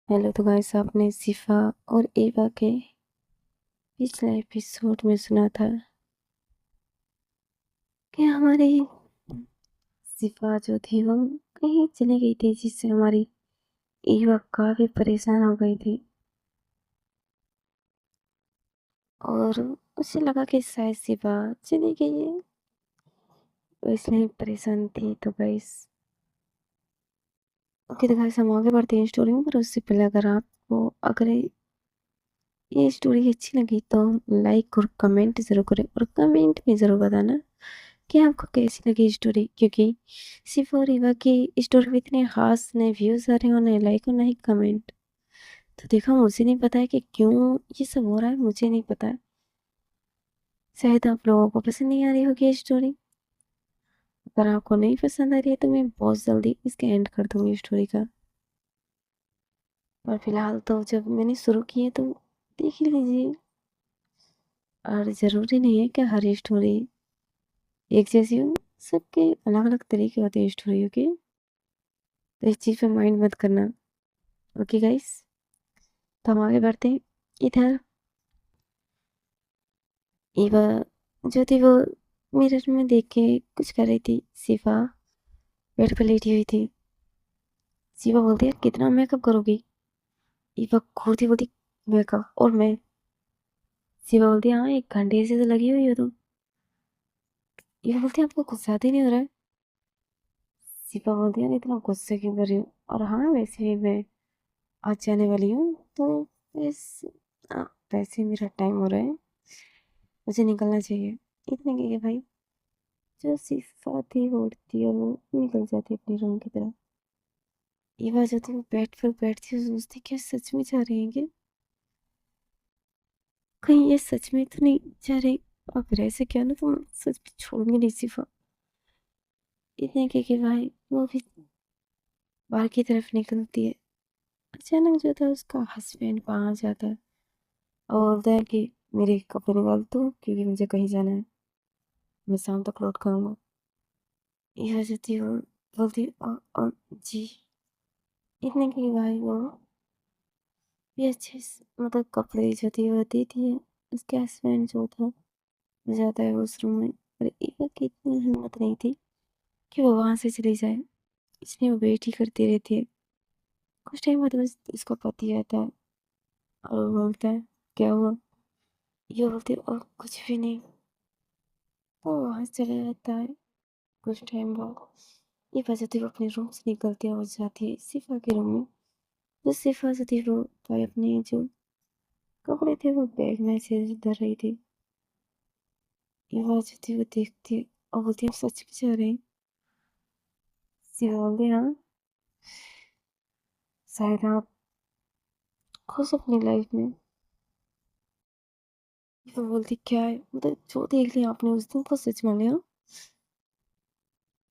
Hello. तो guys, आपने सिफा और एवा के पिछले एपिसोड में सुना था कि हमारी सिफा जो थी वो कहीं चली गई थी, जिससे हमारी एवा काफी परेशान हो गई थी और उसे लगा कि शायद सिफा चली गई है, तो इसलिए परेशान थी। तो गाइस, ओके, तो गाइस हम आगे बढ़ते हैं स्टोरी में। पर उससे पहले अगर ये स्टोरी अच्छी लगी तो लाइक और कमेंट जरूर करें, और कमेंट में जरूर बताना कि आपको कैसी लगी स्टोरी, क्योंकि सिर्फ और रीवा की स्टोरी में इतने खास नए व्यूज आ रहे हैं और नए लाइक और नए कमेंट। तो देखो, मुझे नहीं पता है कि क्यों ये सब हो रहा है, मुझे नहीं पता है। शायद आप लोगों को पसंद नहीं आ रही होगी ये स्टोरी। अगर आपको नहीं पसंद आ रही है तो मैं बहुत जल्दी इसके एंड कर दूंगी स्टोरी का। पर फिलहाल तो जब मैंने शुरू की है तो देख ही लीजिए। और ज़रूरी नहीं है कि हर स्टोरी एक जैसी हो, सबके अलग अलग तरीके होते हैं स्टोरियों के। तो इस चीज़ पे माइंड मत करना। ओके गाइस, तो हम आगे बढ़ते हैं। इधर ईवा जो थी वो मिरर में देख के कुछ कर रही थी। सिफा बेड पर लेटी हुई थी। सिफा बोलती है, कितना मेकअप करोगी? ईवा घूरती बोलती, मेकअप? और मैं? सिफा बोलती है, हाँ, 1 घंटे से तो लगी हुई हो तुम। ईवा बोलती है, आपको गुस्सा ही नहीं हो रहा है? सिफा बोलती है, इतना गुस्से क्यों कर रही हूँ? और हाँ, वैसे भी मैं आज जाने वाली हूँ, तो बस आ, वैसे मेरा टाइम हो रहा है, मुझे निकलना चाहिए। इतने के भाई जो सिफा थी वो उठती है और वो निकल जाती है अपने रूम की तरफ। ईवा जो थी वो बेड पर बैठती है, सोचती क्या सच में जा रही है क्या? कहीं ये सच में तो नहीं जा रही? और फिर ऐसे क्या ना, तुम सच में छोड़ूंगी नहीं सिफा। इतने के भाई वो भी बाहर की तरफ निकलती है। अचानक जो था उसका हस्बैंड वहां आ जाता है और बोलता है कि मेरे कपड़े निकाल दो, क्योंकि मुझे कहीं जाना है, मैं शाम तक लौट कर आऊंगा। यह जो थी वो बोलती, जी। इतने के भाई वो भी अच्छे मतलब कपड़े जो थी वो देती है। उसके हस्बैंड जो था वो जाता है उस रूम में, पर ईवा की इतनी हिम्मत नहीं थी कि वो वहां से चली जाए, इसलिए वो वेट ही करती रहती है। कुछ टाइम बाद बस उसका पति आता है और वो बोलता है, क्या हुआ? ये बोलती है, और कुछ भी नहीं। वो वहां से चला जाता है। कुछ टाइम बाद ये वजह थी वो अपने रूम से निकलती है और जाती है सिफा के रूम में। जो सिफा जो थी वो भाई अपने जो कपड़े थे वो बैग में से धर रही थी। ये जो थी वो देखती है और बोलती है, सच में जा रहे हैं? सिफा बोलती है, हाँ, शायद आप खुश अपनी लाइफ में। ये बोलती, क्या है? मतलब जो देख लिया आपने उस दिन को सच मान लिया?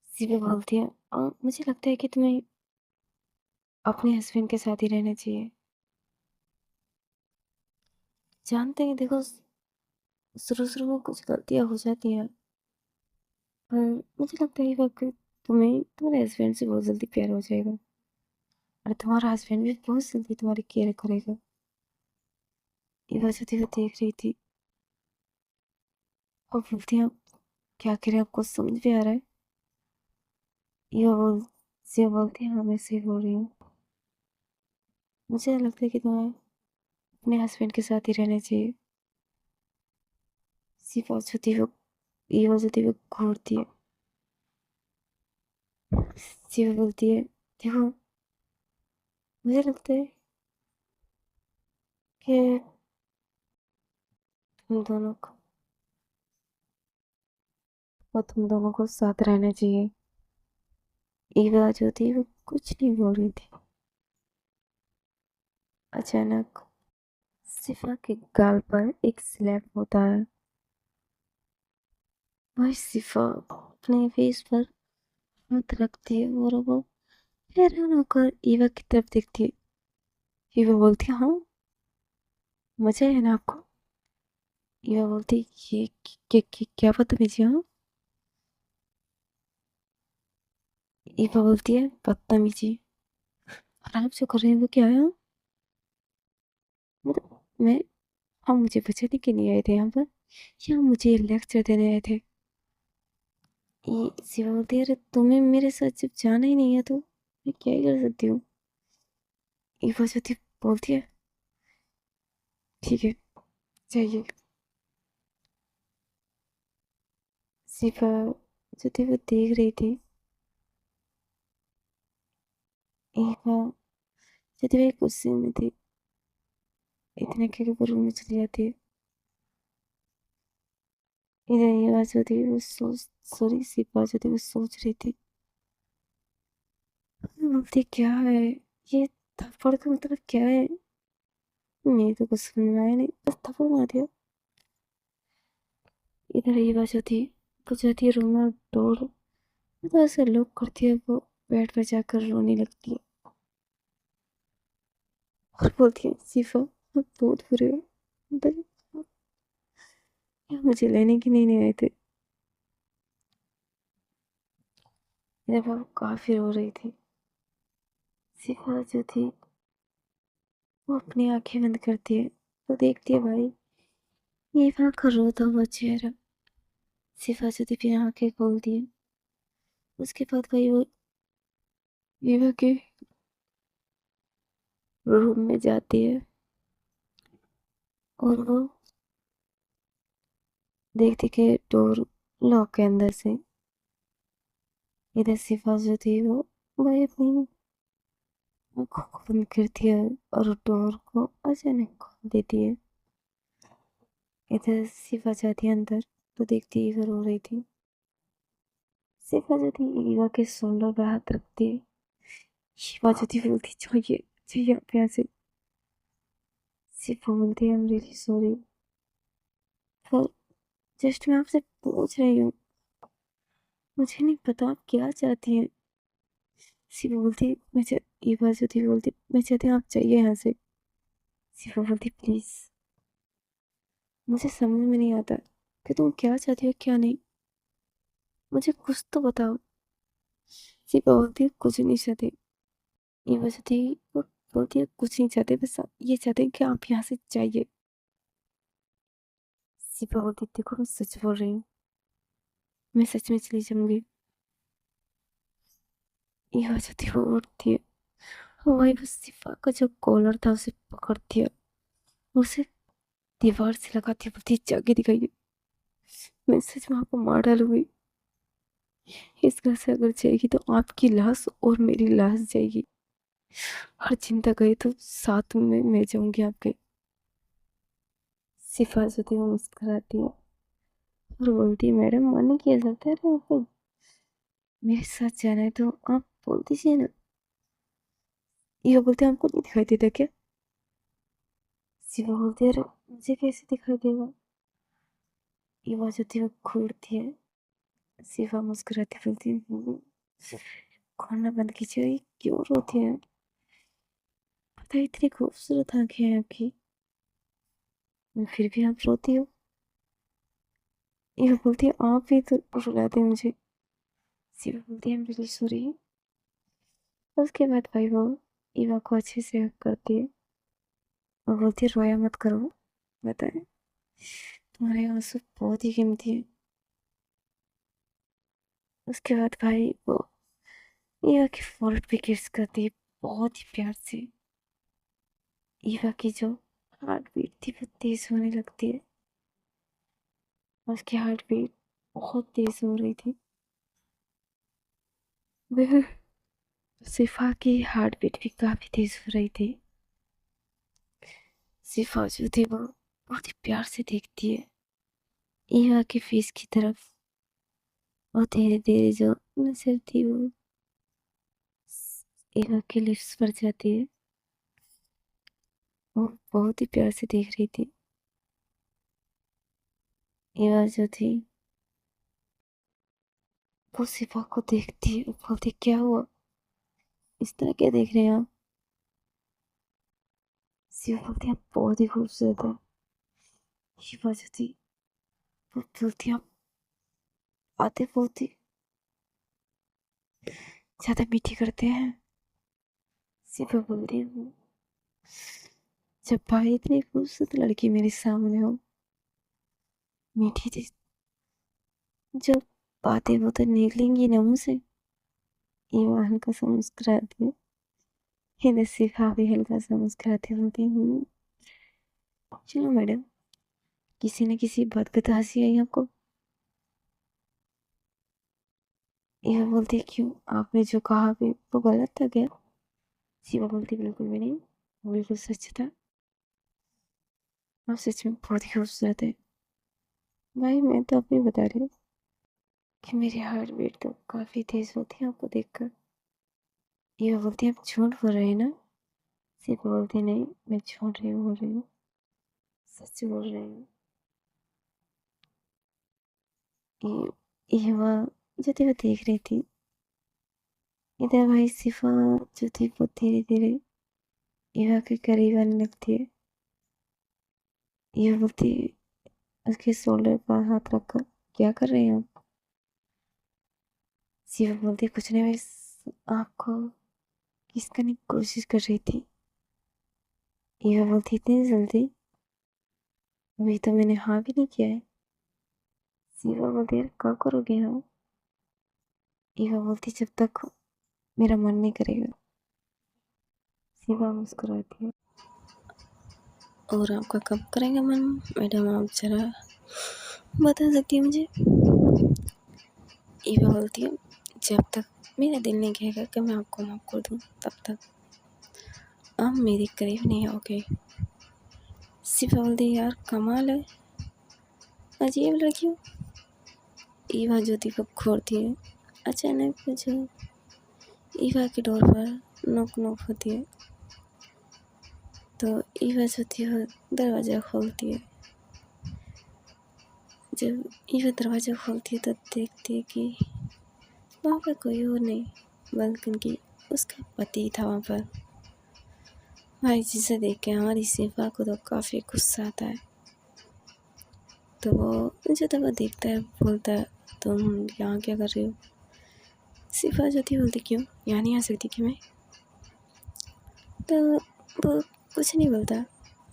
सिफा बोलती है, मुझे लगता है कि तुम्हें अपने हस्बैंड के साथ ही रहना चाहिए। जानते हैं, देखो, शुरू शुरू में कुछ गलतियां हो जाती हैं, पर मुझे लगता है ये वक्त तुम्हें तुम्हारे हस्बैंड से बहुत जल्दी प्यार हो जाएगा और तुम्हारा हस्बैंड भी बहुत जल्दी तुम्हारी केयर करेगा। ये वजह थी वो देख रही थी और बोलती है, क्या करें, आपको समझ भी आ रहा है? ये बोल से बोलती है, हाँ, मैं सही बोल रही हूँ। मुझे लगता है कि तुम्हें अपने हस्बैंड के साथ ही रहना चाहिए। सिर्फ वजह थी वो ये वजह थी वो घूरती है। सिर्फ बोलती है, देखो, मुझे लगता है कि तुम दोनों को तुम दोनों को साथ रहना चाहिए। ईवा जो थी वो कुछ नहीं बोल रही थी। अचानक सिफा के गाल पर एक स्लैप होता है। वह सिफा अपने फेस पर हाथ रखती है और वो हैरान होकर ईवा की तरफ देखती है। ईवा बोलती है, हाँ, मजा है ना आपको? ईवा बोलती है, ये क्या बदतमीजी? हाँ, ईवा बोलती है, बदतमीजी? और आप जो कर रहे हैं वो क्या है? हाँ? मैं हम मुझे बचाने के लिए आए थे यहाँ पर, या मुझे लेक्चर देने आए थे? ये शिवा बोलती है, अरे तुम्हें मेरे साथ जब जाना ही नहीं है तो मैं क्या ही कर सकती हूँ? ईवा ज्योति बोलती है, ठीक है जाइए। शिवा ज्योति वो देख रही थी, ईवा ज्योति वही गुस्से में थी, इतने के वो रूम में चली जाती है। इधर ईवा ज्योति वो सोच सॉरी शिवा ज्योति वो सोच रही थी, बोलती क्या है ये, थप्पड़ का मतलब क्या है? मेरे को कुछ समझ में आया नहीं, बस थप्पड़ मार दिया। इधर ये बात होती है, वो जाती है रूम में, डोर मतलब ऐसे लॉक करती है, वो बेड पर जाकर रोने लगती है और बोलती है, शिफा आप बहुत बुरे हो, पर आप यहाँ मुझे लेने के लिए नहीं आए थे। इधर वो काफी रो रही थी। शिफा जो थी वो अपनी आंखें बंद करती है, तो देखती है भाई ये वहाँ का रोता हुआ चेहरा। शिफा जो थी फिर आंखें खोलती है, उसके बाद भाई वो ईवा के रूम में जाती है और वो देखती कि डोर लॉक है अंदर से। इधर शिफा जो थी वो भाई अपनी आंखों को बंद करती है और डोर को अचानक खोल देती है। इधर शिफा जाती है अंदर, तो देखती है ईवा रो रही थी। शिफा जो थी ईवा के शोल्डर पर हाथ रखती है। शिफा जो थी बोलती, चाहिए चाहिए आप यहाँ से। शिफा बोलती है, आई एम रियली सॉरी, पर जस्ट मैं आपसे पूछ रही हूँ, मुझे नहीं पता आप क्या चाहती हैं। शिफा बोलती, ईवा जो थी बोलती, मैं चाहती हूँ आप चाहिए यहाँ से। शिफा बोलती, प्लीज मुझे समझ में नहीं आता कि तुम क्या चाहती हो क्या नहीं, मुझे कुछ तो बताओ। शिफा बोलती है, कुछ नहीं चाहती। ये वजह थी, वो बोलती है कुछ नहीं चाहते, बस आप ये चाहते हैं कि आप यहाँ से जाइए। शिफा बोलती, देखो मैं सच बोल रही हूँ, मैं सच में चली जाऊंगी। ये वजह थी, वो उठती है और वही बस शिफा का जो कॉलर था उसे पकड़ती है, उसे दीवार से लगाती है, बोलती है, जाके दिखाइए, मैं सच में आपको मार डालूंगी। इस घर से अगर जाएगी तो आपकी लाश और मेरी लाश जाएगी, हर चिंता गई तो साथ में मैं जाऊंगी आपके। शिफा जो थी वो मुस्कुराती है और बोलती है, मैडम माने किया जाता है ना आपको मेरे साथ जाना है तो आप बोल दीजिए ना। ये बोलते हैं, आपको नहीं दिखाई देता क्या? शिवा बोलती है, अरे मुझे कैसे दिखाई देगा? ये आवाज होती है, वो घूरती है। शिवा मुस्कुराती बोलती है, खोलना बंद कीजिए, ये क्यों रोती है? पता है इतनी खूबसूरत आंखें हैं आपकी, फिर भी आप रोती हो। ये बोलती है, आप भी तो रुलाते हैं मुझे। शिवा बोलती है, रियली सॉरी। उसके बाद भाई वो ईवा को अच्छे से हक करती है और बोलती है, रोया मत करो, बताएं तुम्हारे आंसू बहुत ही कीमती है। उसके बाद भाई वो ईवा की फोrehead पे किस करती है, बहुत ही प्यार से। ईवा की जो हार्ट बीट थी वो तेज होने लगती है, उसकी हार्ट बीट बहुत तेज हो रही थी। वह शिफा की हार्ट बीट भी काफी तेज हो रही थी। शिफा जो थी वो बहुत ही प्यार से देखती है ईवा के फेस की तरफ, और धीरे धीरे जो नजर थी वो ईवा के लिप्स पर जाती है। वो बहुत ही प्यार से देख रही थी। ईवा जो थी वो शिफा को देखती है और बोलती, क्या हुआ, इस तरह क्या देख रहे हैं आप? शिवा बोलती, आप बहुत ही खूबसूरत है। शिवा जो थी वो बोलती, आप बातें बहुत ही ज्यादा मीठी करते हैं। शिवा बोलती, जब भाई इतनी खूबसूरत लड़की मेरे सामने हो, मीठी थी जो बातें वो तो निकलेंगी ना मुंह से। ईवा हल्का सा मुस्कुराती है। इधर सिफा भी हल्का सा मुस्कुराती बोलती हूँ, चलो मैडम, किसी न किसी बात पे तो हंसी आई आपको। ईवा बोलती है, क्यों, आपने जो कहा भी वो गलत था क्या? शिवा बोलती, बिल्कुल भी नहीं, वो बिल्कुल सच था। आप सच में बहुत ही खूबसूरत है। भाई मैं तो अपनी बता रही हूँ कि मेरी हार्ट बीट तो काफी तेज होती है आपको देखकर। ईवा बोलती है, आप झूठ बोल रहे हैं ना? शिवा बोलती, नहीं मैं झूठ नहीं बोल रही हूँ, सच बोल रही हूँ। ईवा जो थी वो देख रही थी। इधर भाई शिफा जो थी वो धीरे धीरे ईवा के करीब आने लगती है। ईवा बोलती, उसके शोल्डर पर हाथ रखकर, क्या कर रहे हैं आप? शिवा बोलती, कुछ नहीं, मैं आपको किस करने की कोशिश कर रही थी। ईवा बोलती, इतनी जल्दी? अभी तो मैंने हाँ भी नहीं किया है। शिवा बोलती, यार कब करोगे हाँ? ईवा बोलती, जब तक मेरा मन नहीं करेगा। शिवा मुस्कुराती है, और आपका कब करेगा मन मैडम, आप जरा बता सकती है मुझे? ईवा बोलती है, जब तक मेरा दिल नहीं कहेगा कि मैं आपको माफ कर दूँ तब तक आप मेरे करीब नहीं आओगे। शिफा बोलती, यार कमाल है, अजीब लड़की हो। ईवा जो थी वो घूरती है। अचानक जो ईवा की डोर पर नोक नोक होती है, तो ईवा जो थी वो दरवाज़ा खोलती है। जब ईवा दरवाज़ा खोलती है तो देखती है कि वहाँ पर कोई और नहीं बल्कि उसका पति था वहाँ पर। भाई जिसे देख के हमारी शिफा को तो काफ़ी गुस्सा आता है। तो वो जो था वो देखता है, बोलता है, तुम यहाँ क्या कर रही हो? शिफा जो थी बोलती, क्यों, यहाँ नहीं आ सकती कि मैं? तो वो कुछ नहीं बोलता,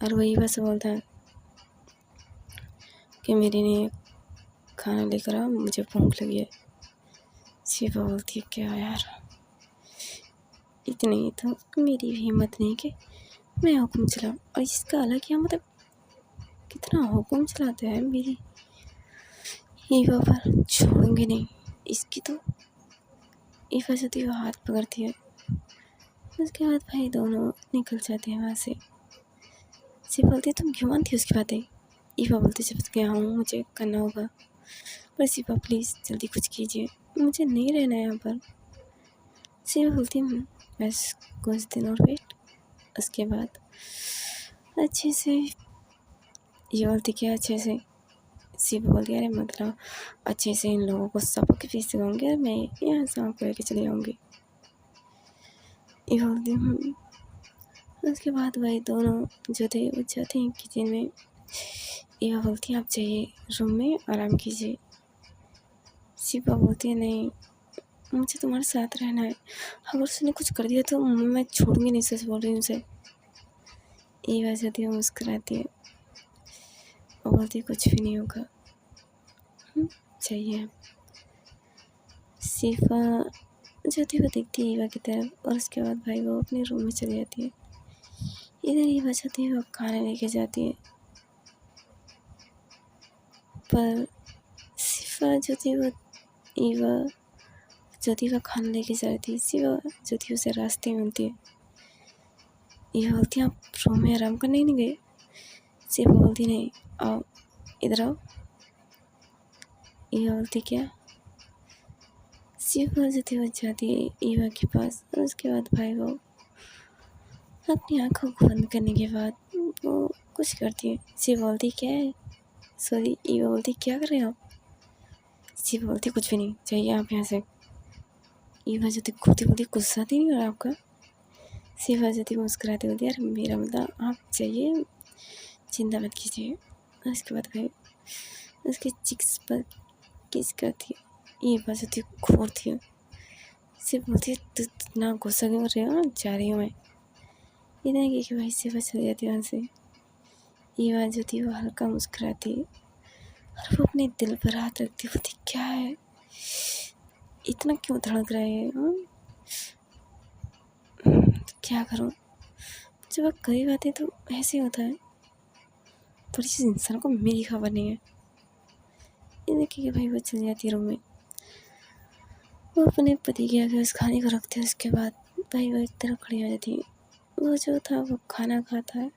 और वही बस बोलता है कि मेरे लिए खाना लेकर आओ, मुझे भूख लगी है। शिफा बोलती है, क्या यार, इतनी ही तो मेरी भी हिम्मत नहीं कि मैं हुक्म चलाऊँ, और इसका अलग क्या मतलब, कितना हुक्म चलाते हैं मेरी ईवा पर, छोड़ूंगी नहीं इसकी तो। ईवा जो थी वो हाथ पकड़ती है। उसके बाद भाई दोनों निकल जाते हैं वहाँ से। शिफा बोलती है, तुम क्यों मानती हो उसकी बातें? ईवा बोलती, जब तक यहाँ हूँ मुझे करना होगा, पर शिफा प्लीज़ जल्दी कुछ कीजिए, मुझे नहीं रहना है यहाँ पर। शिफा बोलती, बस कुछ दिन और वेट, उसके बाद अच्छे से। ये बोलती, क्या अच्छे से? शिफा बोलती, अरे मतलब अच्छे से इन लोगों को सबके फीस होंगे और मैं यहाँ से आपको लेके चली जाऊँगी। ये बोलती, उसके बाद वही दोनों जो थे वो जाते हैं किचन में। ईवा बोलती है, आप जाइए रूम में आराम कीजिए। शिफा बोलती है, नहीं मुझे तुम्हारे साथ रहना है, अगर उसने कुछ कर दिया तो मैं छोड़ूंगी नहीं, सच बोल रही हूँ उसे। ईवा जाती है, मुस्कुराती है और बोलती है, कुछ भी नहीं होगा, चाहिए। शिफा जो थी वो देखती है ईवा की तरफ, और उसके बाद भाई वो अपने रूम में चली जाती है। इधर ईवा जाती है, वो खाना लेके जाती है, पर शिफा जो थी वो ईवा जो थी वह खाना लेके जा रही थी। शिवा जो थी उसे रास्ते में मिलती है। ईवा बोलती है, आप रूम में आराम करने नहीं गए? शिवा बोलती, नहीं, आओ इधर आओ। ईवा बोलती, क्या? शिवा जो थी वो जाती है ईवा के पास, और उसके बाद भाई वो अपनी आंखों को बंद करने के बाद वो कुछ करती है। शिवा बोलती, क्या है? सॉरी। ईवा बोलती, क्या कर रहे हैं आप? शिवा बोलती, कुछ भी नहीं, चाहिए आप यहाँ से। ईवा जो थी खुद ही बोलती, गुस्सा तो नहीं हो रहा आपका? शिवा जो थी मुस्कुराती बोलती, यार मेरा मतलब आप चाहिए, चिंता मत कीजिए। और उसके बाद भाई उसके चिक्स पर किस करती है। ईवा जो थी घूरती है, सिर्फ बोलती है, तू इतना गुस्सा क्यों कर रही हो, जा रही हूँ मैं। इतने कि भाई सिवा चली जाती है वहाँ से। ईवा जो थी वो हल्का मुस्कुराती और वो अपने दिल पर हाथ रखती बोलती क्या है, इतना क्यों धड़क रहा है? क्या करूँ, जब वो करीब आते तो ऐसे होता है, थोड़ी सी इंसान को मेरी खबर नहीं है। ये देखिए कि भाई वो चली जाती है रूम में। वो अपने पति के आगे उस खाने को रखते हैं। उसके बाद भाई वो एक तरफ खड़ी हो जाती है। वो जो था वो खाना खाता है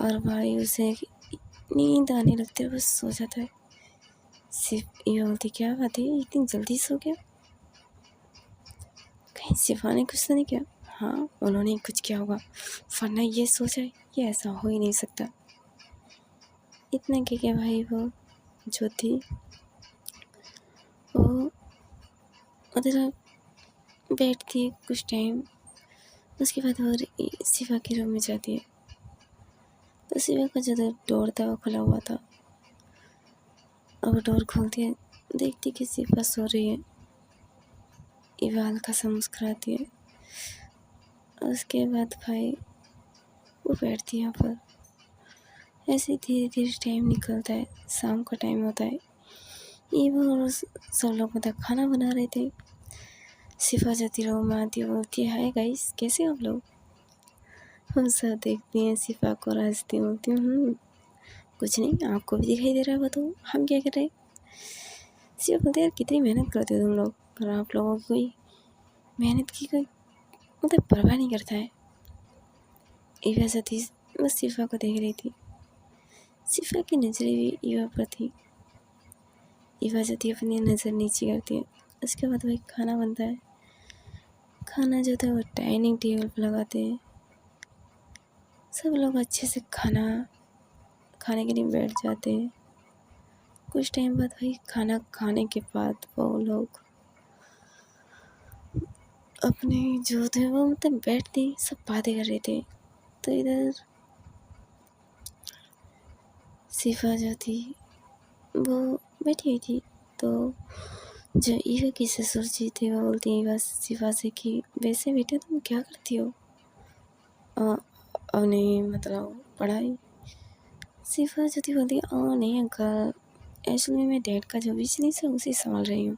और भाई उसे नींद आने लगती है, वो सो जाता है। सिर्फ ये बोलती क्या बात है, इतनी जल्दी सो गया, कहीं सिफा ने कुछ तो नहीं किया? हाँ उन्होंने कुछ किया होगा, वरना ये सोचा है, ये ऐसा हो ही नहीं सकता। इतने के भाई वो जो थी वो उधर बैठती है कुछ टाइम। उसके बाद वो सिफा के रूम में जाती है तो सिफा का जो डोर था वो खुला हुआ था। अब डोर खोलती है, देखती कि सिफा सो रही है। ईवा हल्का सा मुस्कुराती है। उसके बाद भाई वो बैठती है यहाँ पर। ऐसे धीरे धीरे टाइम निकलता है, शाम का टाइम होता है। ईवा और सब लोग मतलब खाना बना रहे थे। सिफा जाती रूम में आती है, बोलती है हाय गाइस, कैसे आप लोग? हम सब देखती हैं सिफा को, हंसती बोलती हूँ कुछ नहीं, आपको भी दिखाई दे रहा है, बताओ हम क्या कर रहे हैं? सिफा बोलते यार कितनी मेहनत करते हो तुम लोग, पर आप लोगों की कोई मेहनत की कोई मतलब परवाह नहीं करता है। ईवा सती बस सिफा को देख रही थी। सिफा की नज़रें भी ईवा पर थी। ईवा सती अपनी नज़र नीचे करती है। उसके बाद वही खाना बनता है। खाना जो था वो डाइनिंग टेबल पर लगाते हैं। सब लोग अच्छे से खाने के लिए बैठ जाते हैं। कुछ टाइम बाद वही खाना खाने के बाद वो लोग अपने जो थे वो मतलब बैठते सब बातें कर रहे थे। तो इधर सिफा जो थी वो बैठी हुई थी। तो जो ईवा की ससुर जी थे वो बोलती हैं ईवा सिफा से कि वैसे बेटा तुम क्या करती हो? अब नहीं मतलब पढ़ाई। सिफा जो थी बोलती नहीं अंकल, एक्चुअली में मैं डैड का जो बिजनेस है उसे संभाल रही हूँ।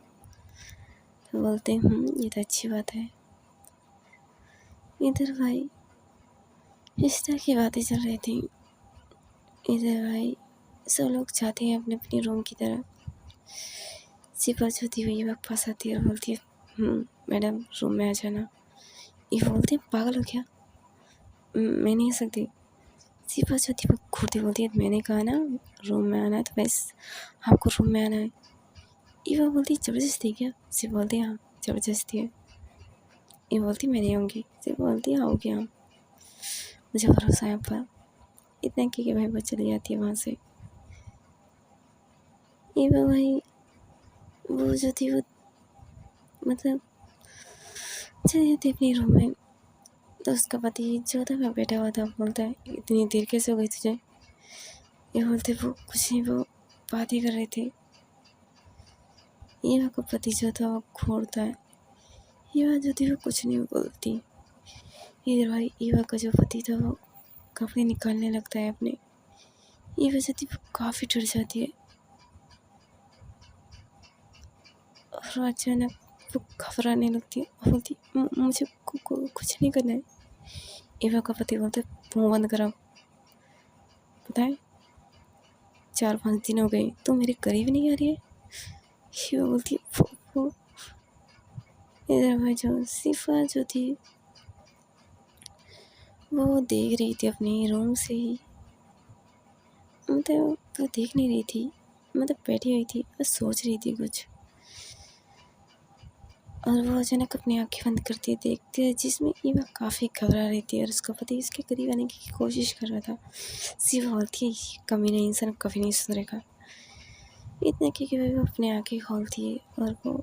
तो बोलते ये तो अच्छी बात है। इधर भाई इस तरह की बातें चल रही थी। इधर भाई सब लोग जाते हैं अपने अपने रूम की तरफ। सिफा जो थी वही वक्त पास आती है और बोलती है मैडम रूम में आ जाना। ये बोलते हैं पागल हो क्या, मैं नहीं आ सकती। सिफा जो थी वो घूरती बोलती है मैंने कहा ना रूम में आना है तो बस आपको रूम में आना है। ईवा बोलती ज़बरदस्ती क्या? सिर्फ बोलती हाँ ज़बरदस्ती है। ये बोलती मैं नहीं आऊँगी। सिर्फ बोलती आओगे आप, मुझे भरोसा है आप पर। इतना कि भाई वो चली जाती है वहाँ से। ईवा भाई वो जो थी वो मतलब चली जाती अपने रूम में। तो उसका पति जो था वह बैठा हुआ था, बोलता है इतनी देर कैसे हो गई तुझे? ये बोलते वो कुछ नहीं, वो बातें कर रहे थे। ईवा का पति जो था वो घूरता है। ईवा जो थी वो कुछ नहीं बोलती। इधर भाई ईवा का जो पति था वो कपड़े निकालने लगता है अपने। ईवा जो थी वो काफ़ी डर जाती है और अचानक वो घबराने लगती है और बोलती मुझे कुछ नहीं करना है। ईवा का पति बोलते मुँह बंद कराओ, पता है 4-5 दिन हो गए तो मेरे करीब नहीं आ रही है। ईवा बोलती वो इधर भाई जो सिफा जो थी वो देख रही थी अपने रूम से ही, मतलब वो देख नहीं रही थी, मतलब बैठी हुई थी बस सोच रही थी कुछ। और वो अचानक अपनी आंखें बंद करती है, देखती है जिसमें ईवा काफ़ी घबरा रही थी और उसका पति उसके करीब आने की कोशिश कर रहा था। सिर्फ बोलती है कमी नहीं, इंसान कभी नहीं सुधरेगा। इतने कि वो अपनी आंखें खोलती है और वो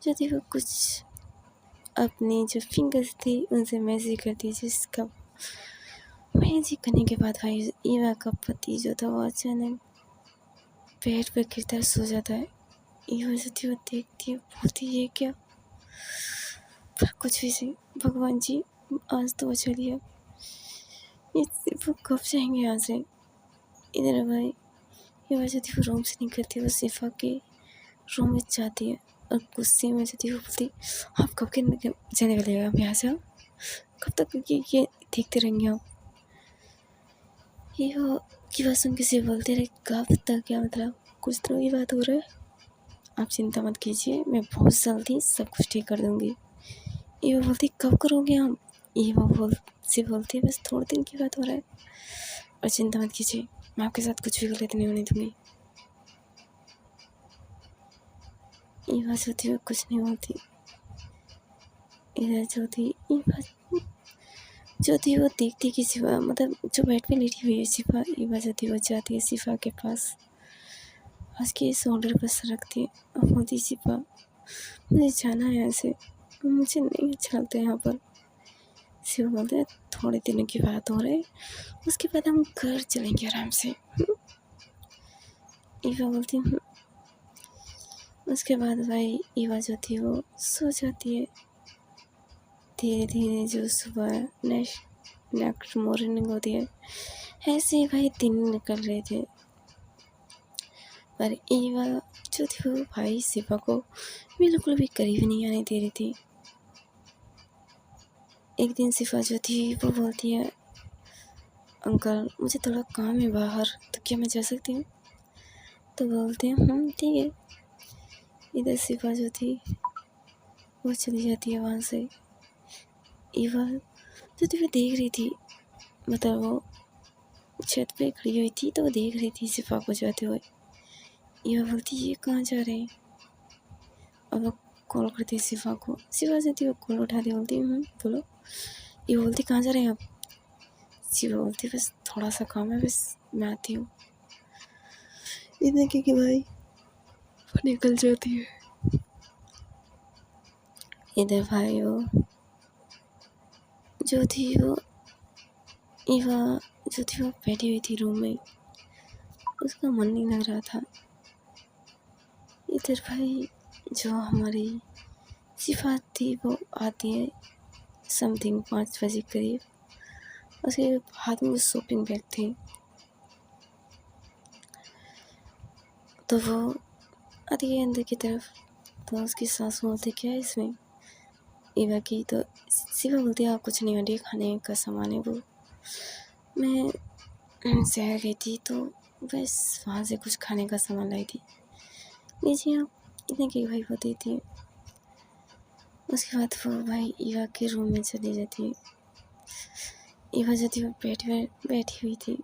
जो थी वो कुछ अपनी जो फिंगर्स थी उनसे मैजिक करती है, जिसका मैजिक करने के बाद भाई ईवा का पति जो था वो अचानक बेड पर गिरता है, सो जाता है। ईवा जो थी वो देखती है, बोलती है क्या, पर कुछ भी सही भगवान जी आज तो वो चलिए, ये सिर्फ कब जाएंगे यहाँ से। इधर है भाई, ये वजह थी वो रूम से निकलती है, वो सिफा के रूम में जाती है और गुस्से में जाती है, वो बोलती आप कब के जाने वाले हैं आप यहाँ से, कब तक ये देखते रहेंगे आप। ये वो की बात सुन के सिर्फ बोलते रहे कब तक, क्या मतलब कुछ दिनों की बात हो रहा है, आप चिंता मत कीजिए, मैं बहुत जल्दी सब कुछ ठीक कर दूँगी। ये वो बोलती कब करोगे हम, ये वो सिर्फ बोलती है बस थोड़े दिन की बात हो रहा है और चिंता मत कीजिए, मैं आपके साथ कुछ भी गलत नहीं होने दूँगी। ये बात होती है कुछ नहीं होती। इधर जो थी ये बात जो थी वो देखती कि सिफा, मतलब जो बेड पे लेटी हुई है सिफा, ये वजह थी वो जाती है सिफा के पास, उसके शोल्डर पर सर रखती है और बोलती सिफा मुझे जाना है यहाँ से, मुझे नहीं अच्छा लगता यहाँ पर। सिफा बोलते हैं थोड़े दिनों की बात हो रही है, उसके बाद हम घर चलेंगे आराम से। ईवा बोलती हूँ। उसके बाद भाई ईवा जो थी वो सो जाती है। धीरे धीरे जो सुबह नेक्स्ट मॉर्निंग होती है, ऐसे ही भाई दिन निकल रहे थे, पर ईवा जो थी वो भाई सिफा को बिल्कुल भी करीब नहीं आने दे रही थी। एक दिन सिफा जो थी वो बोलती है अंकल मुझे थोड़ा काम है बाहर, तो क्या मैं जा सकती हूँ। तो बोलते हैं ठीक है। इधर सिफा जो थी वो चली जाती है वहाँ से। ईवा जो थी वो देख रही थी, मतलब वो छत पे खड़ी हुई थी तो वो देख रही थी सिफा को जाते हुए। ईवा बोलती ये कहाँ जा रहे हैं, और वो कॉल करती है सिफा को। सिफा जो थी वो कॉल उठाती बोलती बोलो। ये बोलती कहाँ जा रहे हैं आप। सिफा बोलती बस थोड़ा सा काम है, बस मैं आती हूँ। इतने कि भाई वो निकल जाती है। इधर भाई वो जो थी वो ईवा जो थी वो बैठी हुई थी रूम में, उसका मन नहीं लग रहा था। इधर भाई जो हमारी सिफात थी वो आती है समथिंग 5 बजे करीब, उसके हाथ में वो शॉपिंग बैग थी, तो वो आती है अंदर की तरफ। तो उसकी सास बोलती क्या है इसमें ईवा की, तो सिवा बोलती है आप कुछ नहीं आंटी, खाने का सामान है वो, मैं शहर गई थी तो बस वहाँ से कुछ खाने का सामान लाई थी, लीजिए आप। इतने की भाई वो देती है। उसके बाद वो भाई ईवा के रूम में चली जाती है। ईवा जो थी वो बैठी हुई थी।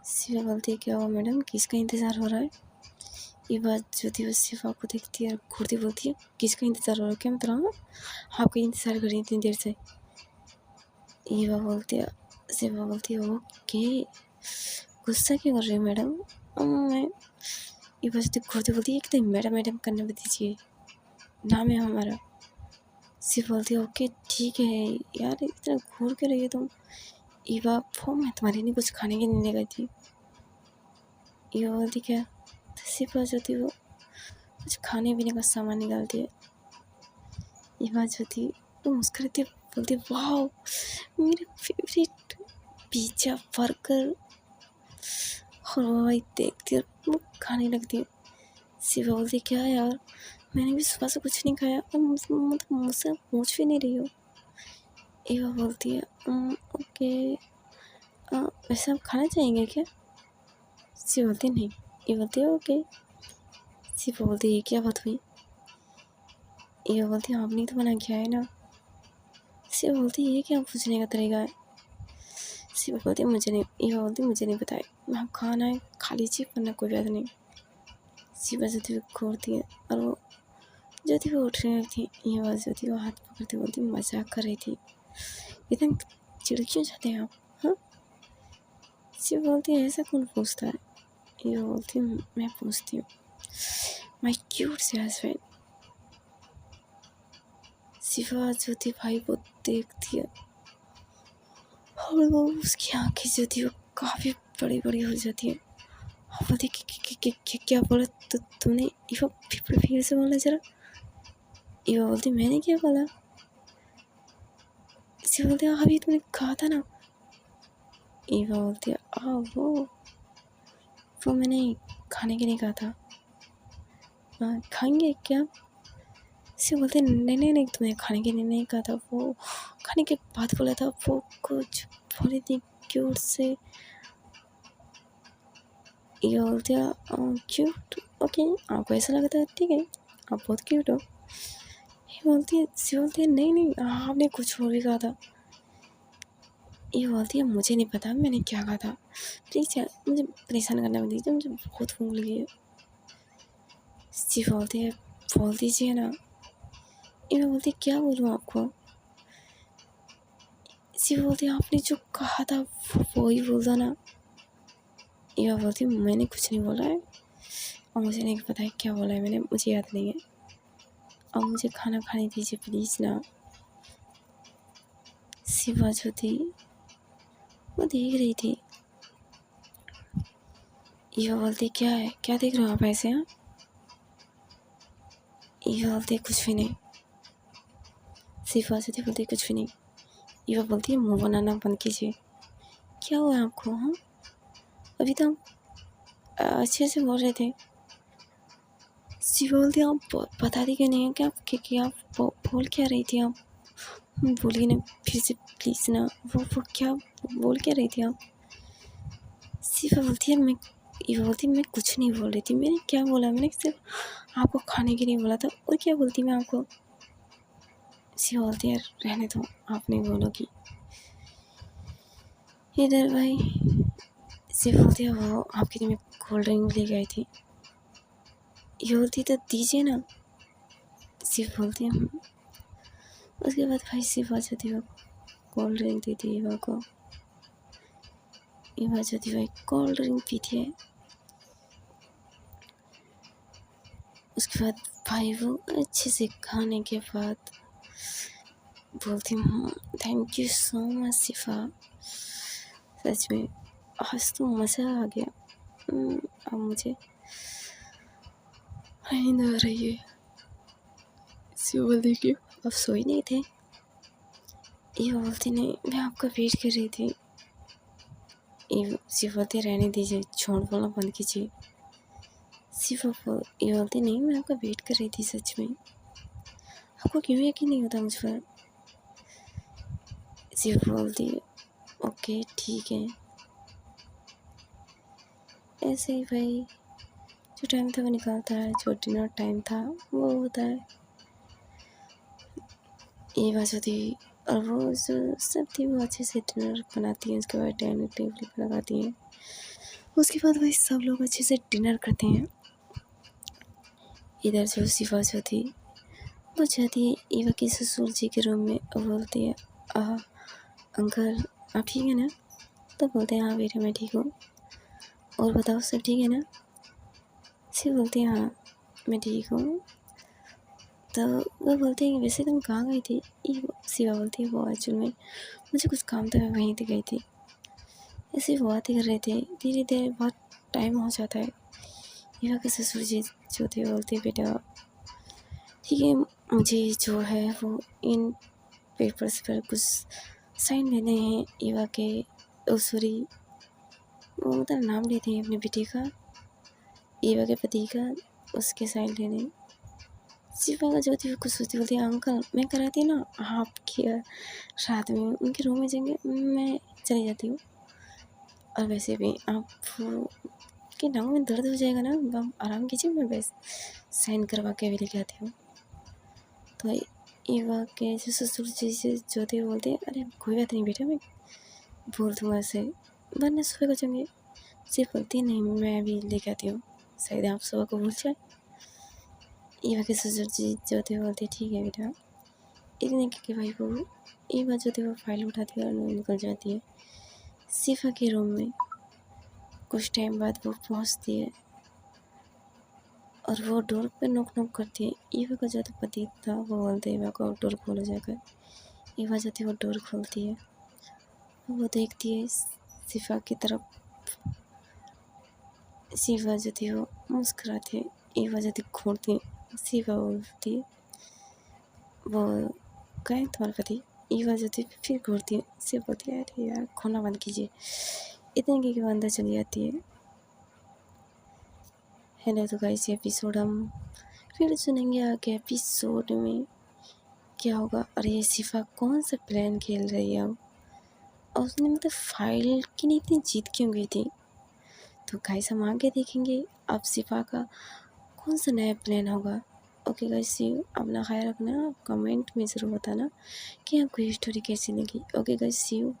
सिवा बोलती है क्या हुआ मैडम, किसका इंतज़ार हो रहा है। ईवा जो थी वो सिवा को देखती है और घूरती बोलती है किसका इंतज़ार हो रहा है, क्या मतलब आपका इंतज़ार कर रही इतनी देर से। ईवा बोलती है सिवा बोलती है ओके, गुस्सा क्यों कर रही है मैडम। मैं ईवा जो थी घूरती बोलती है एकदम मैडम मैडम करने दीजिए, नाम है हमारा। सिर्फ बोलती है ओके ठीक है यार, इतना घूर के रही है तुम। ईवा वो मैं तुम्हारे लिए कुछ खाने की नहीं गई थी। ईवा बोलती क्या, तो सिर्फ जो थी वो कुछ खाने पीने का सामान निकालती है। ईवा जो थी वो मुस्कुराती बोलती वाह मेरे फेवरेट पिज्ज़ा बर्गर, और वो देखती और वो खाने लगती है। सिर्फ बोलती क्या यार मैंने भी सुबह से कुछ नहीं खाया और मतलब मुझसे पूछ भी नहीं रही हो। ईवा बोलती है ओके, वैसे आप खाना चाहेंगे क्या। सी बोलती नहीं, ये बोलती है ओके। सी बोलती है क्या बात हुई। ये बोलती है आपने तो मना किया है ना। सी बोलती है ये क्या पूछने का तरीका है। सी बोलती है मुझे नहीं, ये बोलती है मुझे नहीं बताए, आप खाना है खा लीजिए वरना कोई बात नहीं। सी बस जो थी खोलती है और वो जो थी वो उठ रही थी। ये बात जो थी वो हाथ पकड़ती बोलती मजाक कर रही थी, इतना चिड़ क्यों जाते हैं आप। हाँ सी बोलती है ऐसा कौन पूछता है। ये बोलती हूँ मैं पूछती हूँ माई क्यूट से हस्बैंड। सिवा जो थी भाई वो देखती है और वो उसकी आंखें जो थी वो काफ़ी बड़ी बड़ी हो जाती है। और वो देखी क्या बोला तो तुमने, इवा फिर से बोला जरा। इवा बोलती मैंने क्या बोला। शिवा बोलती है अभी तुमने कहा था ना। ईवा बोलती है वो मैंने खाने के लिए कहा था, खाएंगे क्या? शिव बोलते नहीं तुमने खाने के लिए नहीं कहा था, वो खाने के बाद बोला था, वो कुछ बोली थी क्यूट से। ये बोलते क्यूट, ओके आपको ऐसा लगा था, ठीक है आप बहुत क्यूट हो। ये बोलती है, शिव बोलती है नहीं आपने कुछ और भी कहा था। ये बोलती है मुझे नहीं पता मैंने क्या कहा था, प्लीज़ यार मुझे परेशान करने में दीजिए, मुझे बहुत भूख लगी है। शिव बोलती है बोल दीजिए ना। ये बोलती है क्या बोलूँ आपको? शिव बोलती है आपने जो कहा था वो ही बोल दो ना। ये बोलती है मैंने कुछ नहीं बोला है और मुझे नहीं पता है क्या बोला है मैंने, मुझे याद नहीं है, अब मुझे खाना खाने दीजिए प्लीज़ ना। शिवा जो थी वो देख रही थी। ये बोलती क्या है, क्या देख रहे हो आप ऐसे? हाँ, ये बोलती कुछ भी नहीं। शिवा जो थी बोलती कुछ भी नहीं। ये बोलती है मुँह बनाना बंद कीजिए, क्या हुआ आपको? हाँ अभी तो हम अच्छे से बोल रहे थे। शिवा बोलती आप बता दी क्यों नहीं है कि आप बोल क्या रही थी? आप बोलिए ना फिर से प्लीज़ ना, वो क्या बोल क्या रही थी आप? शिवा बोलती है मैं कुछ नहीं बोल रही थी, मैंने क्या बोला, मैंने सिर्फ आपको खाने के लिए बोला था, और क्या बोलती मैं आपको? शिवा बोलती है रहने दो, आप नहीं बोलोगी। इधर भाई शिवा बोलती है वो आपके लिए मैं कोल्ड ड्रिंक ले गई थी। ये बोलती तो दीजिए ना। शिवा बोलती है उसके बाद भाई शिवा जो थी वो कोल्ड ड्रिंक देती है ईवा को। ईवा जो थी भाई कोल्ड ड्रिंक पीती है। उसके बाद भाई वो अच्छे से खाने के बाद बोलती हूँ थैंक यू सो मच शिफा, सच में आज तो मज़ा आ गया। अब मुझे नींद आ रही है। शिवा बोलती कि आप सोए नहीं थे? ये बोलती नहीं मैं आपका वेट कर रही थी। ये शिवा बोलती रहने दीजिए, झूठ बोलना बंद कीजिए। शिवा ये बोलती नहीं मैं आपका वेट कर रही थी सच में, आपको क्यों यकीन नहीं होता मुझ पर? शिवा बोलती ओके ठीक है। ऐसे ही भाई जो टाइम था वो निकलता है, जो डिनर टाइम था वो होता है। ये बात थी और वो जो सब थी वो अच्छे से डिनर बनाती हैं, उसके बाद डाइनिंग टेबल पर लगाती हैं। उसके बाद भाई सब लोग अच्छे से डिनर करते हैं। इधर जो शिफा जो थी वो जाती है ईवा के ससुर जी के रूम में और बोलती है अंकल आप ठीक है ना? तो बोलते हैं हाँ बेटा मैं ठीक हूँ, और बताओ सब ठीक है ना? शिव बोलती है हाँ मैं ठीक हूँ। तो वो बोलते हैं वैसे तुम कहाँ गई थी? शिवा बोलती है वो एक्चुअल में मुझे कुछ काम था, मैं वहीं पे गई थी। ऐसे वो बातें कर रहे थे, धीरे धीरे बहुत टाइम हो जाता है। ईवा के ससुर जी जो थे बोलते बेटा ठीक है मुझे जो है वो इन पेपर्स पर कुछ साइन लेने हैं। ईवा के सॉरी वो मतलब नाम लेते हैं अपने बेटे का, ईवा के पति का, उसके साइन लेने। शिवा का जो थी वो कुछ सोचती बोलती अंकल मैं कराती ना आपके रात में उनके रूम में जाएंगे, मैं चली जाती हूँ। और वैसे भी आप के टांगों में दर्द हो जाएगा ना, आप आराम कीजिए, मैं बस साइन करवा के भी लेके आती हूँ। तो ईवा के जो ससुर जी से जो थे बोलते हैं अरे कोई बात नहीं बेटा मैं बोल दूँगा ऐसे, वरना सुबह को जाएंगे। सिर्फ बोलती नहीं मैं अभी लेके आती हूँ, शायद आप सुबह को भूल जाए। ईवा के ससुर जी जो थे बोलते ठीक है बेटा। इतने के भाई वो ईवा जो थी वो फाइल उठाती है और निकल जाती है शिफा के रूम में। कुछ टाइम बाद वो पहुंचती है और वो डोर पे नॉक करती है। ईवा का जो तो पति था वो बोलते ईवा को डोर खोलो जाकर। ईवा जो थी वो डोर खोलती है, वो देखती है शिफा की तरफ। शिफा जो थी वो मुस्कुराती है। ईवा जो थी घूरती है। शिफा बोलती है वो कहें तुम्हारा पति? ये आवाज़ होती है, फिर घूरती है, सिर्फ बोलती है अरे यार खोना बंद कीजिए, इतने के वो अंदर चली जाती है ना। तो गाइस ये एपिसोड हम फिर सुनेंगे आगे एपिसोड में क्या होगा। और ये सिफा कौन सा प्लान खेल रही है अब, और उसने मतलब फाइल की नहीं इतनी जीत क्यों गई थी। तो गाइस हम आगे देखेंगे अब सिफा का कौन सा नया प्लान होगा। ओके गाइस सी यू, अपना ख्याल रखना, कमेंट में ज़रूर बताना कि आपको ये स्टोरी कैसी लगी। Okay guys see you.